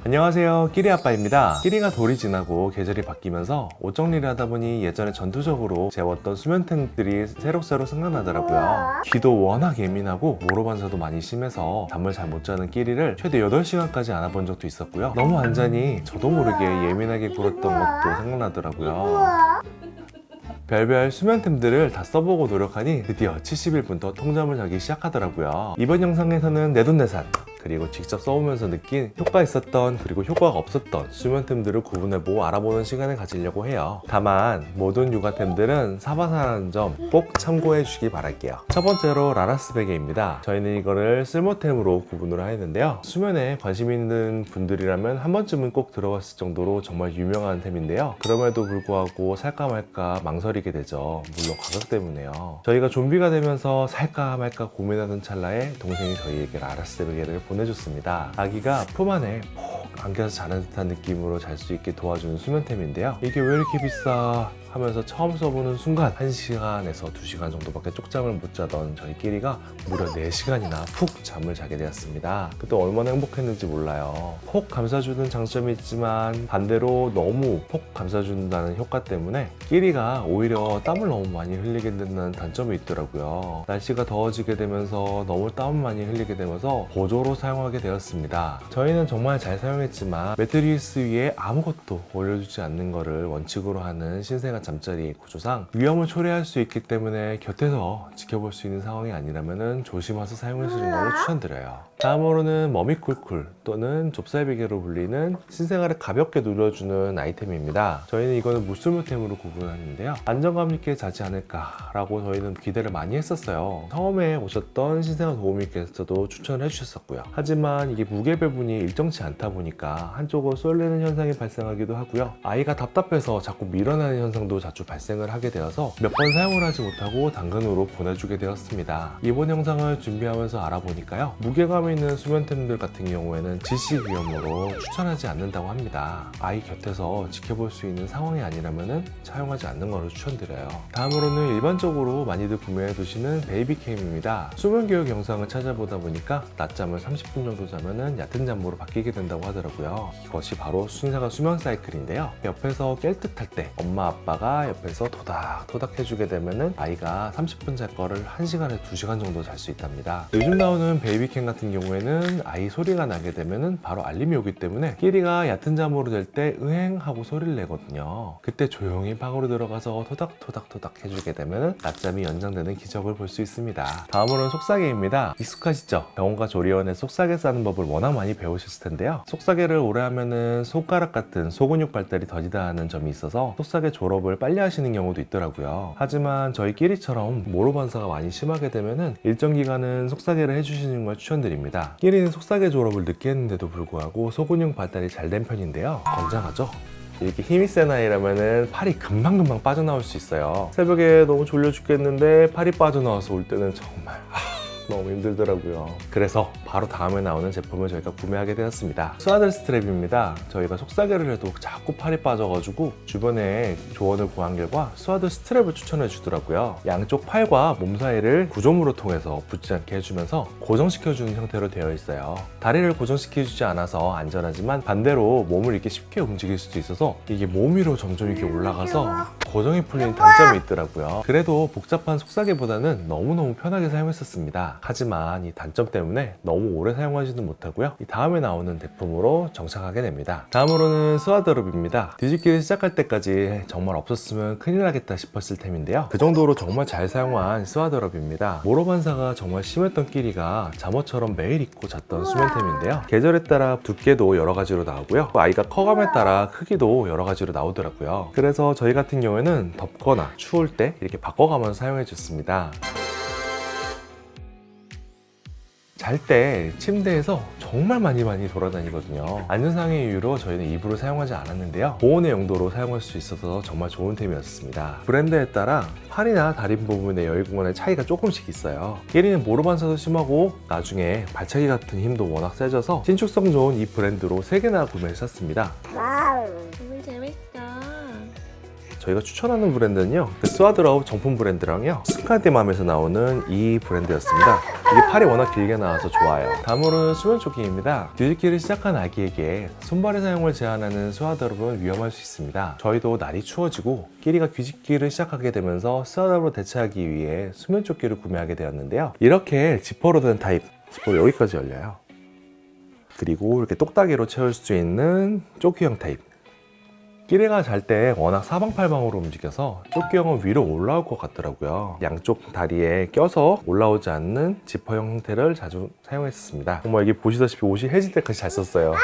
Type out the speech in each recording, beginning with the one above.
안녕하세요, 끼리 아빠입니다. 끼리가 돌이 지나고 계절이 바뀌면서 옷 정리를 하다 보니 예전에 전투적으로 재웠던 수면템들이 새록새록 생각나더라고요. 귀도 워낙 예민하고 모로 반사도 많이 심해서 잠을 잘 못 자는 끼리를 최대 8시간까지 안아본 적도 있었고요. 너무 안 자니 저도 모르게 예민하게 굴었던 것도 생각나더라고요. 별별 수면템들을 다 써보고 노력하니 드디어 70일부터 통잠을 자기 시작하더라고요. 이번 영상에서는 내돈내산 그리고 직접 써보면서 느낀 효과 있었던 그리고 효과가 없었던 수면템들을 구분해보고 알아보는 시간을 가지려고 해요. 다만 모든 육아템들은 사바사라는 점 꼭 참고해 주시기 바랄게요. 첫 번째로 라라스 베개입니다. 저희는 이거를 쓸모템으로 구분을 하였는데요. 수면에 관심 있는 분들이라면 한 번쯤은 꼭 들어갔을 정도로 정말 유명한 템인데요. 그럼에도 불구하고 살까 말까 망설이게 되죠. 물론 가격 때문에요. 저희가 좀비가 되면서 살까 말까 고민하는 찰나에 동생이 저희에게 라라스 베개를 보내줬습니다. 아기가 품 안에 푹 안겨서 자는 듯한 느낌으로 잘 수 있게 도와주는 수면템인데요. 이게 왜 이렇게 비싸 하면서 처음 써보는 순간 1시간에서 2시간 정도밖에 쪽잠을 못 자던 저희끼리가 무려 4시간이나 푹 잠을 자게 되었습니다. 그때 얼마나 행복했는지 몰라요. 폭 감싸주는 장점이 있지만 반대로 너무 폭 감싸준다는 효과 때문에 끼리가 오히려 땀을 너무 많이 흘리게 된다는 단점이 있더라고요. 날씨가 더워지게 되면서 너무 땀을 많이 흘리게 되면서 보조로 사용하게 되었습니다. 저희는 정말 잘 사용했지만 매트리스 위에 아무것도 올려주지 않는 것을 원칙으로 하는 신생아 잠자리 구조상 위험을 초래할 수 있기 때문에 곁에서 지켜볼 수 있는 상황이 아니라면 조심해서 사용하시는 것을 추천드려요. 다음으로는 머미쿨쿨 또는 좁쌀베개로 불리는 신생아를 가볍게 누려주는 아이템입니다. 저희는 이거는 무술무템으로 구분하는데요. 안정감 있게 자지 않을까라고 저희는 기대를 많이 했었어요. 처음에 오셨던 신생아 도우미께서도 추천을 해주셨었고요. 하지만 이게 무게 배분이 일정치 않다 보니까 한쪽으로 쏠리는 현상이 발생하기도 하고요. 아이가 답답해서 자꾸 밀어내는 현상도 자주 발생을 하게 되어서 몇 번 사용을 하지 못하고 당근으로 보내주게 되었습니다. 이번 영상을 준비하면서 알아보니까요. 무게감이 있는 수면템들 같은 경우에는 질식 위험으로 추천하지 않는다고 합니다. 아이 곁에서 지켜볼 수 있는 상황이 아니라면 사용하지 않는 것을 추천드려요. 다음으로는 일반적으로 많이들 구매해 두시는 베이비캠입니다. 수면 교육 영상을 찾아보다 보니까 낮잠을 30분 정도 자면 얕은 잠으로 바뀌게 된다고 하더라고요. 이것이 바로 신생아 수면 사이클인데요. 옆에서 깰 듯 할 때 엄마 아빠가 옆에서 토닥토닥 해주게 되면 아이가 30분 잘 거를 1시간에 2시간 정도 잘 수 있답니다. 요즘 나오는 베이비캠 같은 경우에는 아이 소리가 나게 되면 바로 알림이 오기 때문에 끼리가 얕은 잠으로 될 때 으행 하고 소리를 내거든요. 그때 조용히 방으로 들어가서 토닥토닥 해주게 되면 낮잠이 연장되는 기적을 볼 수 있습니다. 다음으로는 속사계입니다. 익숙하시죠? 병원과 조리원에 속사계 싸는 법을 워낙 많이 배우셨을 텐데요. 속사계를 오래 하면은 손가락 같은 소근육 발달이 더디다 하는 점이 있어서 속사계 졸업을 빨리 하시는 경우도 있더라고요. 하지만 저희 끼리처럼 모로 반사가 많이 심하게 되면은 일정 기간은 속사계를 해주시는 걸 추천드립니다. 끼리는 속사계 졸업을 늦게 했는데도 불구하고 소근육 발달이 잘 된 편인데요. 건장하죠? 이렇게 힘이 센 아이라면은 팔이 금방금방 빠져나올 수 있어요. 새벽에 너무 졸려 죽겠는데 팔이 빠져나와서 올 때는 정말 너무 힘들더라고요. 그래서 바로 다음에 나오는 제품을 저희가 구매하게 되었습니다. 스와들 스트랩입니다. 저희가 속사계를 해도 자꾸 팔이 빠져가지고 주변에 조언을 구한 결과 스와들 스트랩을 추천해 주더라고요. 양쪽 팔과 몸 사이를 구조물을 통해서 붙지 않게 해주면서 고정시켜주는 형태로 되어 있어요. 다리를 고정시켜주지 않아서 안전하지만 반대로 몸을 이렇게 쉽게 움직일 수도 있어서 이게 몸 위로 점점 이렇게 올라가서 고정이 풀리는 단점이 있더라고요. 그래도 복잡한 속사계보다는 너무너무 편하게 사용했었습니다. 하지만 이 단점 때문에 너무 오래 사용하지는 못하고요. 이 다음에 나오는 제품으로 정착하게 됩니다. 다음으로는 스와드롭입니다. 뒤집기를 시작할 때까지 정말 없었으면 큰일 나겠다 싶었을 템인데요. 그 정도로 정말 잘 사용한 스와드롭입니다. 모로 반사가 정말 심했던 끼리가 잠옷처럼 매일 입고 잤던 수면템인데요. 계절에 따라 두께도 여러 가지로 나오고요. 아이가 커감에 따라 크기도 여러 가지로 나오더라고요. 그래서 저희 같은 경우에는 덥거나 추울 때 이렇게 바꿔가면서 사용해 줬습니다. 잘 때 침대에서 정말 많이 돌아다니거든요. 안전상의 이유로 저희는 이불을 사용하지 않았는데요. 보온의 용도로 사용할 수 있어서 정말 좋은 템이었습니다. 브랜드에 따라 팔이나 다리 부분의 여유 공간의 차이가 조금씩 있어요. 끼리는 모로 반사도 심하고 나중에 발차기 같은 힘도 워낙 세져서 신축성 좋은 이 브랜드로 3개나 구매를 샀습니다. 와우, 너무 재밌어. 저희가 추천하는 브랜드는요, 스와드러브 정품 브랜드랑요, 스카디맘에서 나오는 이 브랜드였습니다. 이게 팔이 워낙 길게 나와서 좋아요. 다음으로는 수면 조끼입니다. 뒤집기를 시작한 아기에게 손발의 사용을 제한하는 스와드러브는 위험할 수 있습니다. 저희도 날이 추워지고 끼리가 뒤집기를 시작하게 되면서 스와드러브로 대체하기 위해 수면 조끼를 구매하게 되었는데요. 이렇게 지퍼로 된 타입, 지퍼가 여기까지 열려요. 그리고 이렇게 똑딱이로 채울 수 있는 조끼형 타입. 끼리가 잘 때 워낙 사방팔방으로 움직여서 조끼형은 위로 올라올 것 같더라고요. 양쪽 다리에 껴서 올라오지 않는 지퍼형 형태를 자주 사용했습니다. 정말 이게 보시다시피 옷이 해질 때까지 잘 썼어요.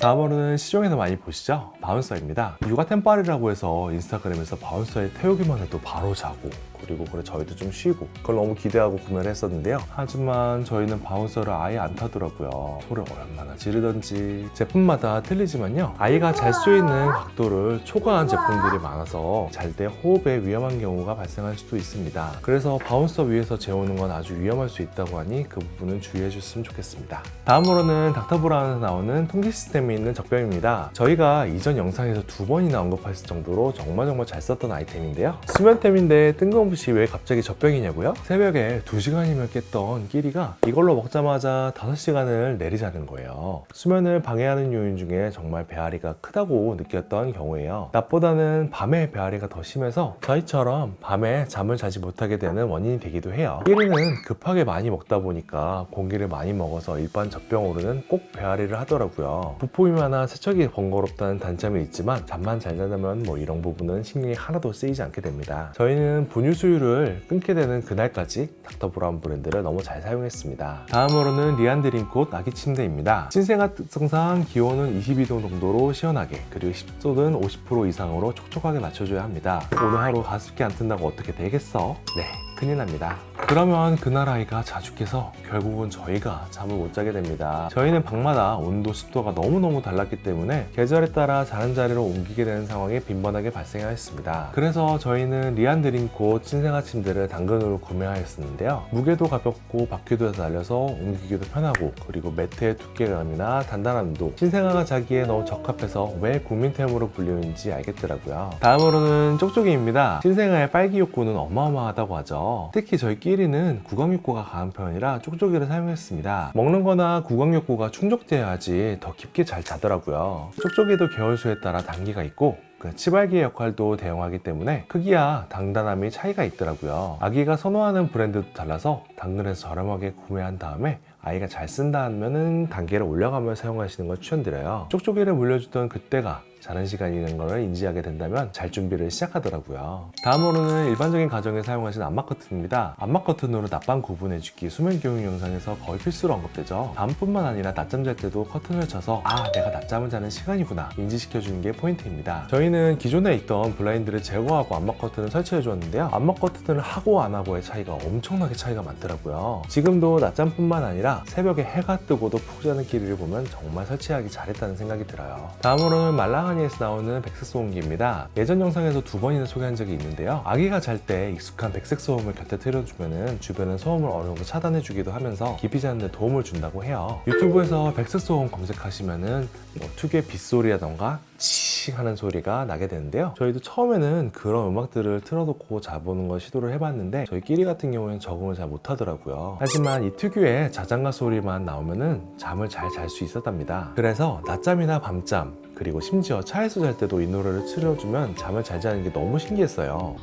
다음으로는 시중에서 많이 보시죠? 바운서입니다. 육아 템빨이라고 해서 인스타그램에서 바운서에 태우기만 해도 바로 자고, 그리고 그래 저희도 좀 쉬고, 그걸 너무 기대하고 구매를 했었는데요. 하지만 저희는 바운서를 아예 안 타더라고요. 소리를 얼마나 지르던지. 제품마다 틀리지만요, 아이가 잘 수 있는 각도를 초과한 제품들이 많아서 잘 때 호흡에 위험한 경우가 발생할 수도 있습니다. 그래서 바운서 위에서 재우는 건 아주 위험할 수 있다고 하니 그 부분은 주의해 주셨으면 좋겠습니다. 다음으로는 닥터브라운에서 나오는 통기 시스템이 있는 젖병입니다. 저희가 이전 영상에서 2번이나 언급했을 정도로 정말 잘 썼던 아이템인데요. 수면템인데 뜬금없이 왜 갑자기 젖병이냐고요? 새벽에 2시간이면 깼던 끼리가 이걸로 먹자마자 5시간을 내리자는 거예요. 수면을 방해하는 요인 중에 정말 배앓이가 크다고 느꼈던 경우예요. 낮보다는 밤에 배앓이가 더 심해서 저희처럼 밤에 잠을 자지 못하게 되는 원인이 되기도 해요. 끼리는 급하게 많이 먹다 보니까 공기를 많이 먹어서 일반 젖병으로는 꼭 배앓이를 하더라고요. 부품이 많아 세척이 번거롭다는 단점이 있지만 잠만 잘 자면 이런 부분은 신경이 하나도 쓰이지 않게 됩니다. 저희는 분유 수유를 끊게 되는 그날까지 닥터브라운 브랜드를 너무 잘 사용했습니다. 다음으로는 리안드림콧 아기 침대입니다. 신생아 특성상 기온은 22도 정도로 시원하게, 그리고 습도는 50% 이상으로 촉촉하게 맞춰줘야 합니다. 오늘 하루 가습기 안 튼다고 어떻게 되겠어? 네, 큰일 납니다. 그러면 그날 아이가 자주 깨서 결국은 저희가 잠을 못 자게 됩니다. 저희는 방마다 온도, 습도가 너무너무 달랐기 때문에 계절에 따라 자는 자리로 옮기게 되는 상황이 빈번하게 발생하였습니다. 그래서 저희는 리안드림콧 신생아 침대를 당근으로 구매하였었는데요. 무게도 가볍고 바퀴도 달려서 옮기기도 편하고, 그리고 매트의 두께감이나 단단함도 신생아가 자기에 너무 적합해서 왜 국민템으로 불리는지 알겠더라고요. 다음으로는 쪽쪽이입니다. 신생아의 빨기 욕구는 어마어마하다고 하죠. 특히 저희 끼리는 구강욕구가 강한 편이라 쪽쪽이를 사용했습니다. 먹는 거나 구강욕구가 충족되어야지 더 깊게 잘 자더라고요. 쪽쪽이도 개월수에 따라 단계가 있고 치발기의 역할도 대응하기 때문에 크기와 단단함이 차이가 있더라고요. 아기가 선호하는 브랜드도 달라서 당근에서 저렴하게 구매한 다음에 아이가 잘 쓴다 하면은 단계를 올려가며 사용하시는 걸 추천드려요. 쪽쪽이를 물려주던 그때가 자는 시간이라는 걸 인지하게 된다면 잘 준비를 시작하더라고요. 다음으로는 일반적인 가정에 사용하시는 암막 커튼입니다. 암막 커튼으로 낮밤 구분해주기 수면 교육 영상에서 거의 필수로 언급되죠. 밤뿐만 아니라 낮잠 잘 때도 커튼을 쳐서 내가 낮잠을 자는 시간이구나 인지시켜주는 게 포인트입니다. 저희는 기존에 있던 블라인드를 제거하고 암막 커튼을 설치해 주었는데요. 암막 커튼을 하고 안 하고의 차이가 엄청나게 차이가 많더라고요. 지금도 낮잠뿐만 아니라 새벽에 해가 뜨고도 푹 자는 끼리를 보면 정말 설치하기 잘했다는 생각이 들어요. 다음으로는 말랑하니에서 나오는 백색 소음기입니다. 예전 영상에서 2번이나 소개한 적이 있는데요. 아기가 잘 때 익숙한 백색 소음을 곁에 틀어주면 주변의 소음을 어느 정도 차단해주기도 하면서 깊이 자는 데 도움을 준다고 해요. 유튜브에서 백색 소음 검색하시면은 특유의 빗소리라던가 칙 하는 소리가 나게 되는데요. 저희도 처음에는 그런 음악들을 틀어놓고 자보는 걸 시도를 해봤는데 저희 끼리 같은 경우에는 적응을 잘 못하더라고요. 하지만 이 특유의 자장가 소리만 나오면은 잠을 잘 잘 수 있었답니다. 그래서 낮잠이나 밤잠, 그리고 심지어 차에서 잘 때도 이 노래를 틀어주면 잠을 잘 자는 게 너무 신기했어요.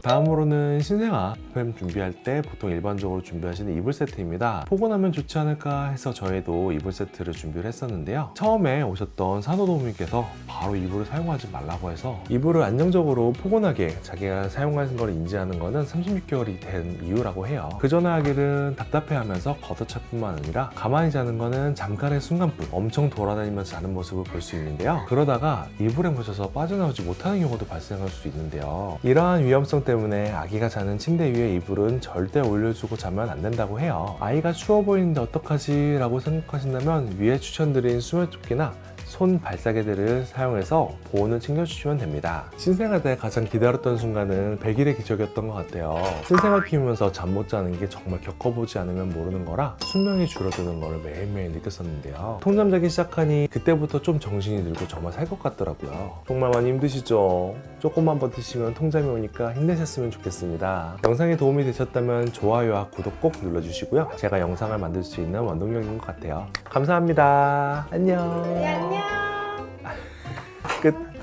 다음으로는 신생아 팸 준비할 때 보통 일반적으로 준비하시는 이불 세트입니다. 포근하면 좋지 않을까 해서 저희도 이불 세트를 준비를 했었는데요. 처음에 오셨던 산후도우미께서 바로 이불을 사용하지 말라고 해서 이불을 안정적으로 포근하게 자기가 사용하는 걸 인지하는 거는 36개월이 된 이유라고 해요. 그 전에 아기는 답답해하면서 걷어찰 뿐만 아니라 가만히 자는 거는 잠깐의 순간뿐 엄청 돌아다니면서 자는 모습을 볼 수 있는데요. 그러다가 이불에 묻혀서 빠져나오지 못하는 경우도 발생할 수 있는데요. 이러한 위험성 때문에 아기가 자는 침대 위에 이불은 절대 올려주고 자면 안 된다고 해요. 아이가 추워 보이는데 어떡하지? 라고 생각하신다면 위에 추천드린 수면조끼나 손 발사계들을 사용해서 보온을 챙겨주시면 됩니다. 신생아 때 가장 기다렸던 순간은 100일의 기적이었던 것 같아요. 신생아 키우면서 잠 못 자는 게 정말 겪어보지 않으면 모르는 거라 수명이 줄어드는 거를 매일매일 느꼈었는데요. 통잠 자기 시작하니 그때부터 좀 정신이 들고 정말 살 것 같더라고요. 정말 많이 힘드시죠? 조금만 버티시면 통잠이 오니까 힘내셨으면 좋겠습니다. 영상이 도움이 되셨다면 좋아요와 구독 꼭 눌러주시고요. 제가 영상을 만들 수 있는 원동력인 것 같아요. 감사합니다. 안녕. 네, 안녕. 끝.